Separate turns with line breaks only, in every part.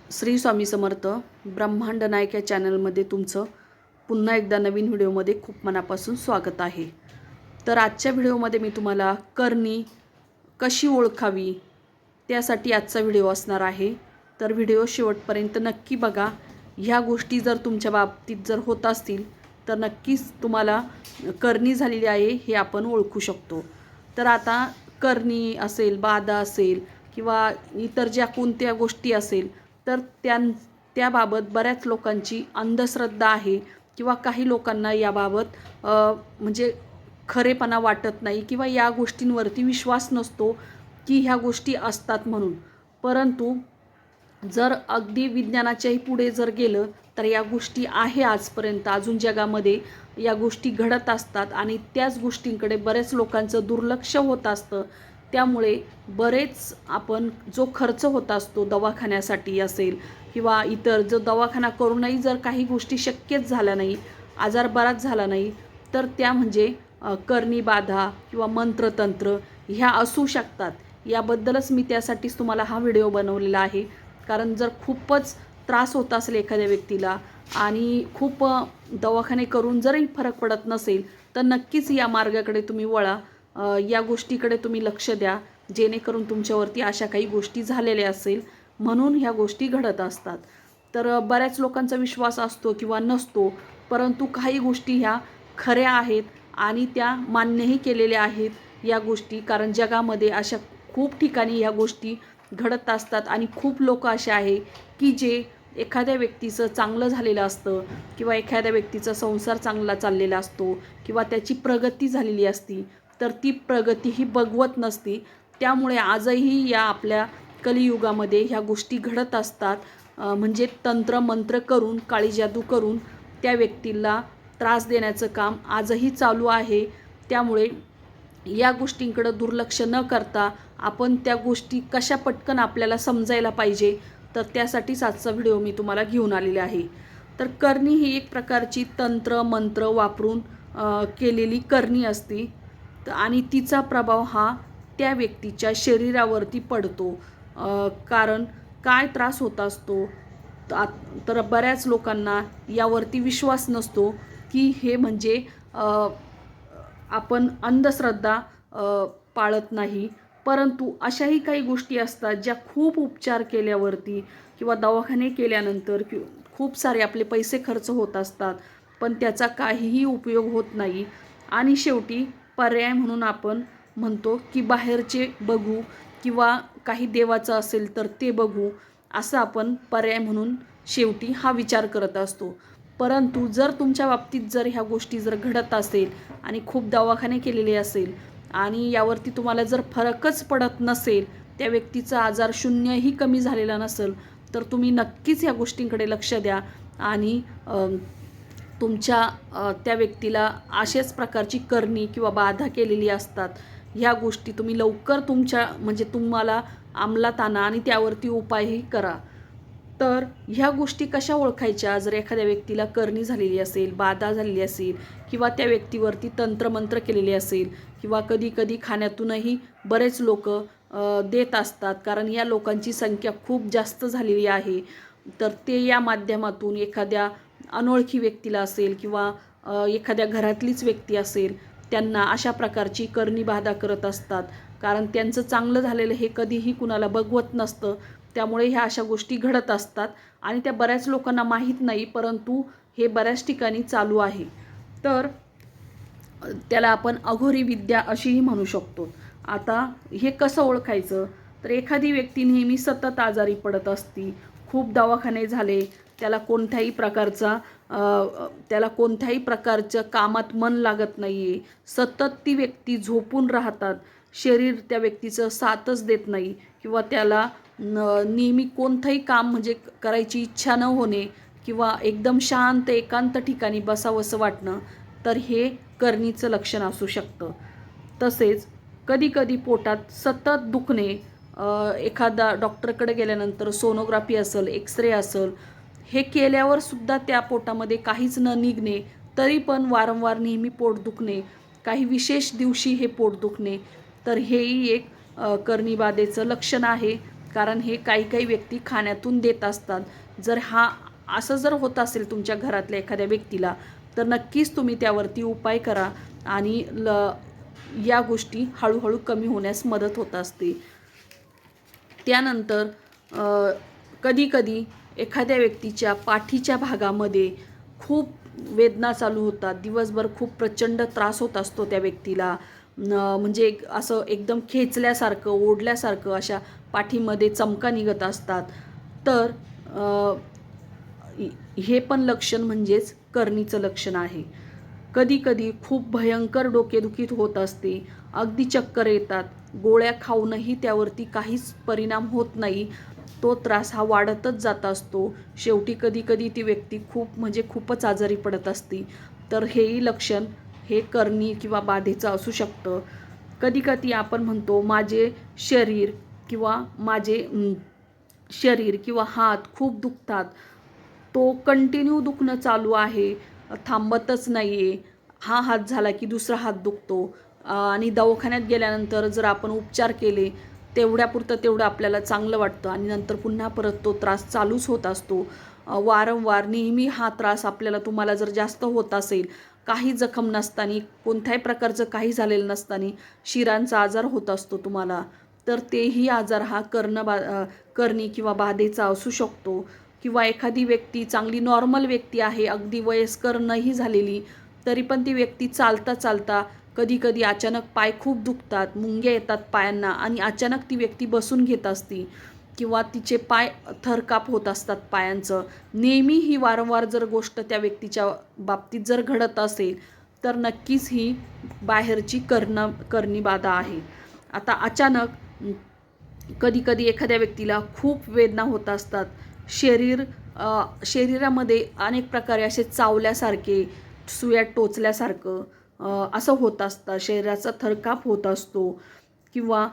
श्री स्वामी समर्थ ब्रह्मांड नायक या चॅनलमध्ये तुमचं पुन्हा एकदा नवीन व्हिडिओमध्ये खूप मनापासून स्वागत आहे। तर आजच्या व्हिडिओमध्ये मी तुम्हाला करणी कशी ओळखावी त्यासाठी आजचा व्हिडिओ असणार आहे। तर व्हिडिओ शेवटपर्यंत नक्की बघा। ह्या गोष्टी जर तुमच्या बाबतीत जर होत असतील तर नक्कीच तुम्हाला करणी झालेली आहे हे आपण ओळखू शकतो। तर आता करणी असेल, बाधा असेल किंवा इतर ज्या कोणत्या गोष्टी असेल तर त्याबाबत बऱ्याच लोकांची अंधश्रद्धा आहे किंवा काही लोकांना याबाबत म्हणजे खरेपणा वाटत नाही किंवा या गोष्टींवरती विश्वास नसतो की ह्या गोष्टी असतात म्हणून। परंतु जर अगदी विज्ञानाच्याही पुढे जर गेलं तर या गोष्टी आहे आजपर्यंत अजून जगामध्ये या गोष्टी घडत असतात आणि त्याच गोष्टींकडे बरेच लोकांचं दुर्लक्ष होत असतं। त्यामुळे बरेच आपण जो खर्च होत असतो दवाखान्यासाठी असेल किंवा इतर जो दवाखाना करूनही जर काही गोष्टी शक्यच झाल्या नाही, आजार बराच झाला नाही, तर त्या म्हणजे करणी बाधा किंवा मंत्रतंत्र ह्या असू शकतात। याबद्दलच मी त्यासाठीच तुम्हाला हा व्हिडिओ बनवलेला आहे। कारण जर खूपच त्रास होत असेल एखाद्या व्यक्तीला आणि खूप दवाखाने करून जरी फरक पडत नसेल तर नक्कीच या मार्गाकडे तुम्ही वळा, या गोष्टीकडे तुम्ही लक्ष द्या, जेणेकरून तुमच्यावरती अशा काही गोष्टी झालेल्या असेल म्हणून ह्या गोष्टी घडत असतात। तर बऱ्याच लोकांचा विश्वास असतो किंवा नसतो, परंतु काही गोष्टी ह्या खऱ्या आहेत आणि त्या मान्यही केलेल्या आहेत या गोष्टी। कारण जगामध्ये अशा खूप ठिकाणी ह्या गोष्टी घडत असतात आणि खूप लोक असे आहे की जे एखाद्या व्यक्तीचं चांगलं झालेलं असतं किंवा एखाद्या व्यक्तीचा संसार चांगला चाललेला असतो किंवा त्याची प्रगती झालेली असती तर ती प्रगती ही बघवत नसती। त्यामुळे आजही या आपल्या कलियुगामध्ये ह्या गोष्टी घडत असतात। म्हणजे तंत्र मंत्र करून, काळी जादू करून त्या व्यक्तीला त्रास देण्याचं काम आजही चालू आहे। त्यामुळे या गोष्टींकडे दुर्लक्ष न करता आपण त्या गोष्टी कशा पटकन आपल्याला समजायला पाहिजे तर त्यासाठीच आजचा व्हिडिओ मी तुम्हाला घेऊन आलेले आहे। तर करणी ही एक प्रकारची तंत्र मंत्र वापरून केलेली करणी असते आणि तिचा प्रभाव हा त्या व्यक्तीच्या शरीरावरती पडतो। कारण काय त्रास होत असतो तर बऱ्याच लोकांना यावरती विश्वास नसतो की हे म्हणजे आपण अंधश्रद्धा पाळत नाही, परंतु अशाही काही गोष्टी असतात ज्या खूप उपचार केल्यावरती किंवा दवाखाने केल्यानंतर खूप सारे आपले पैसे खर्च होत असतात पण त्याचा काहीही उपयोग होत नाही आणि शेवटी पर्याय म्हणून आपण म्हणतो की बाहेरचे बघू किंवा काही देवाचं असेल तर ते बघू, असं आपण पर्याय म्हणून शेवटी हा विचार करत असतो। परंतु जर तुमच्या बाबतीत जर ह्या गोष्टी जर घडत असेल आणि खूप दवाखाने केलेले असेल आणि यावरती तुम्हाला जर फरकच पडत नसेल, त्या व्यक्तीचा आजार शून्यही कमी झालेला नसेल तर तुम्ही नक्कीच या गोष्टींकडे लक्ष द्या आणि तुमच्या त्या व्यक्तीला अशाच प्रकारची करणी किंवा बाधा केलेली असतात ह्या गोष्टी तुम्ही लवकर तुमच्या म्हणजे तुम्हाला अंमलात आणा आणि त्यावरती उपायही करा। तर ह्या गोष्टी कशा ओळखायच्या जर एखाद्या व्यक्तीला करणी झालेली असेल, बाधा झालेली असेल किंवा त्या व्यक्तीवरती तंत्रमंत्र केलेले असेल किंवा कधी कधी खाण्यातूनही बरेच लोक देत असतात कारण या लोकांची संख्या खूप जास्त झालेली आहे। तर ते या माध्यमातून एखाद्या अनोळखी व्यक्तीला असेल किंवा एखाद्या घरातलीच व्यक्ती असेल त्यांना अशा प्रकारची करणी बाधा करत असतात कारण त्यांचं चांगलं झालेलं हे कधीही कुणाला बघवत नसतं। त्यामुळे ह्या अशा गोष्टी घडत असतात आणि त्या बऱ्याच लोकांना माहीत नाही, परंतु हे बऱ्याच ठिकाणी चालू आहे। तर त्याला आपण अघोरी विद्या अशीही म्हणू शकतो। आता हे कसं ओळखायचं तर एखादी व्यक्ती नेहमी सतत आजारी पडत असती, खूप दवाखाने झाले, त्याला कोणत्याही प्रकारच्या कामात मन लागत नाही आहे, सतत ती व्यक्ती झोपून राहतात, शरीर त्या व्यक्तीचं साथच देत नाही किंवा त्याला नेहमी कोणतंही काम म्हणजे करायची इच्छा न होणे किंवा एकदम शांत एकांत ठिकाणी बसावंसं वाटणं, तर हे करणीचं लक्षण असू शकतं। तसेच कधीकधी पोटात सतत दुखणे, एखादा डॉक्टरकडे गेल्यानंतर सोनोग्राफी असेल, एक्सरे असेल, हे केल्यावर सुद्धा त्या पोटामध्ये काहीच न निघणे तरी पण वारंवार नेहमी पोट दुखणे, काही विशेष दिवशी हे पोट दुखणे, तर हेही एक करणीबाधेचं लक्षण आहे। कारण हे काही काही व्यक्ती खाण्यातून देत असतात. जर असं जर होत असेल तुमच्या घरातल्या एखाद्या व्यक्तीला, तर नक्कीच तुम्ही त्यावरती उपाय करा आणि या गोष्टी हळूहळू कमी होण्यास मदत होत असते. त्यानंतर कधीकधी एखाद्या व्यक्तीच्या पाठीच्या भागामध्ये खूप वेदना चालू होतात, दिवसभर खूप प्रचंड त्रास होत असतो त्या व्यक्तीला. म्हणजे असं एकदम खेचल्यासारखं, ओढल्यासारखं अशा पाठीमध्ये चमका निघत असतात. तर हे पण लक्षण म्हणजेच करणीचं लक्षण आहे. कधीकधी खूप भयंकर डोकेदुखी होत असते, अगदी चक्कर येतात, गोळ्या खाऊनही त्यावरती काहीच परिणाम होत नाही. तो त्रास हा वाढतच जात असतो. शेवटी कधीकधी ती व्यक्ती खूपच आजारी पडत असते. तर हेही लक्षण हे करणी किंवा बाधेचं असू शकतं. कधीकधी आपण म्हणतो माझे शरीर किंवा हात खूप दुखतात, तो कंटिन्यू दुखणं चालू आहे, थांबतच नाही आहे. हा हात झाला की दुसरा हात दुखतो आणि दवाखान्यात गेल्यानंतर जर आपण उपचार केले तेवढ्यापुरतं तेवढं आपल्याला चांगलं वाटतं आणि नंतर पुन्हा परत तो त्रास चालूच होत असतो. वारंवार नेहमी हा त्रास तुम्हाला जर जास्त होत असेल, काही जखम नसताना, कोणत्याही प्रकारचं काही झालेलं नसताना शिरांचा आजार होत असतो तुम्हाला, तर तेही आजार हा करणी किंवा बाधेचा असू शकतो. किंवा एखादी व्यक्ती चांगली नॉर्मल व्यक्ती आहे, अगदी वयस्कर नाही झालेली, तरी पण ती व्यक्ती चालता चालता कधीकधी अचानक पाय खूप दुखतात, मुंग्या येतात पायांना आणि अचानक ती व्यक्ती बसून घेत असती किंवा तिचे पाय थरकाप होत असतात पायांचं. नेहमी ही वारंवार जर गोष्ट त्या व्यक्तीच्या बाबतीत जर घडत असेल, तर नक्कीच ही बाहेरची करणी बाधा आहे. आता अचानक कधीकधी एखाद्या व्यक्तीला खूप वेदना होत असतात. शरीरामध्ये अनेक प्रकारे असे चावल्यासारखे, सुया टोचल्यासारखं असं होत असतं. शरीराचा थरकाप होत असतो किंवा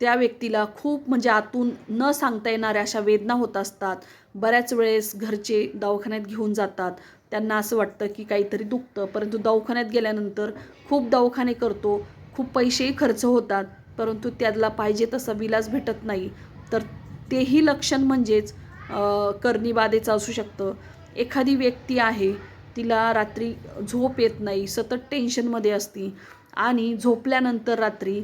त्या व्यक्तीला खूप आतून न सांगता येणाऱ्या अशा वेदना होत असतात. बऱ्याच वेळेस घरचे दवाखान्यात घेऊन जातात. त्यांना असं वाटतं की काहीतरी दुखतं, परंतु दवाखान्यात गेल्यानंतर खूप दवाखाने करतो, खूप पैसेही खर्च होतात, परंतु त्याला पाहिजे तसा विलाज भेटत नाही. तर तेही लक्षण म्हणजेच करणी बाधेचं असू शकतं. एखादी व्यक्ती आहे, तिला रात्री झोप येत नाही, सतत टेन्शनमध्ये असती आणि झोपल्यानंतर रात्री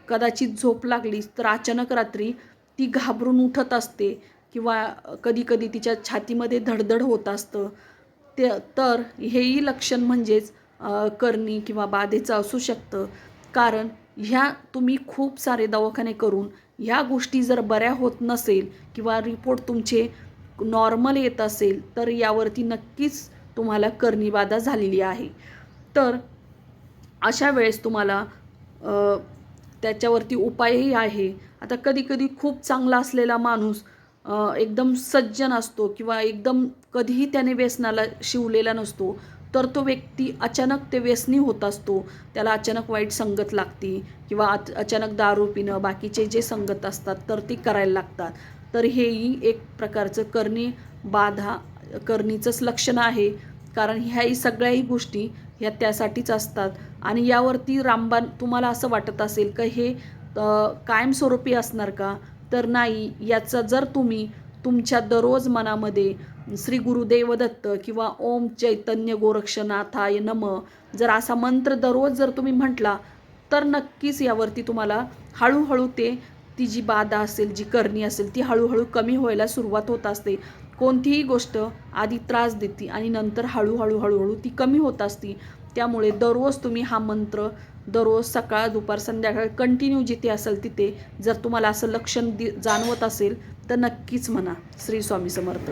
कदाचित झोप लागलीच तर अचानक रात्री ती घाबरून उठत असते किंवा कधीकधी तिच्या छातीमध्ये धडधड होत असतं. तर हेही लक्षण म्हणजेच करणी किंवा बाधेचं असू शकतं. कारण तुम्ही खूप सारे दवाखाने करून ह्या गोष्टी जर बऱ्या होत नसेल किंवा रिपोर्ट तुमचे नॉर्मल येत असेल, तर यावरती नक्कीच तुम्हाला करणी बाधा झालेली आहे. तर अशा वेळेस तुम्हाला त्याच्यावरती उपायही आहे. आता कधीकधी खूप चांगला असलेला माणूस एकदम सज्जन असतो किंवा एकदम कधीही त्याने व्यसनाला शिवलेला नसतो, तर तो व्यक्ती अचानक ते व्यसनी होत असतो. त्याला अचानक वाईट संगत लागती किंवा अचानक दारू पिणं, बाकीचे जे संगत असतात तर ती करायला लागतात. तर हेही एक प्रकारचं करणीचंच लक्षण आहे. कारण ह्याही सगळ्याही गोष्टी ह्या त्यासाठीच असतात आणि यावरती रामबाण तुम्हाला असं वाटत असेल का हे कायमस्वरूपी असणार का? तर नाही. याचा जर तुम्ही तुमच्या दररोज मनामध्ये श्री गुरुदेव दत्त किंवा ओम चैतन्य गोरक्षनाथाय नमः जर असा मंत्र दररोज जर तुम्ही म्हटला, तर नक्कीच यावरती तुम्हाला हळूहळू ती जी बाधा असेल, जी करणी असेल, ती हळूहळू कमी व्हायला सुरुवात होत असते. कोणतीही गोष्ट आधी त्रास देते आणि नंतर हळूहळू ती कमी होत असते. त्यामुळे दररोज तुम्ही हा मंत्र दररोज सकाळ, दुपार, संध्याकाळ कंटिन्यू जिथे असेल तिथे जर तुम्हाला असं लक्षण जाणवत असेल, तर नक्कीच म्हणा. श्री स्वामी समर्थ.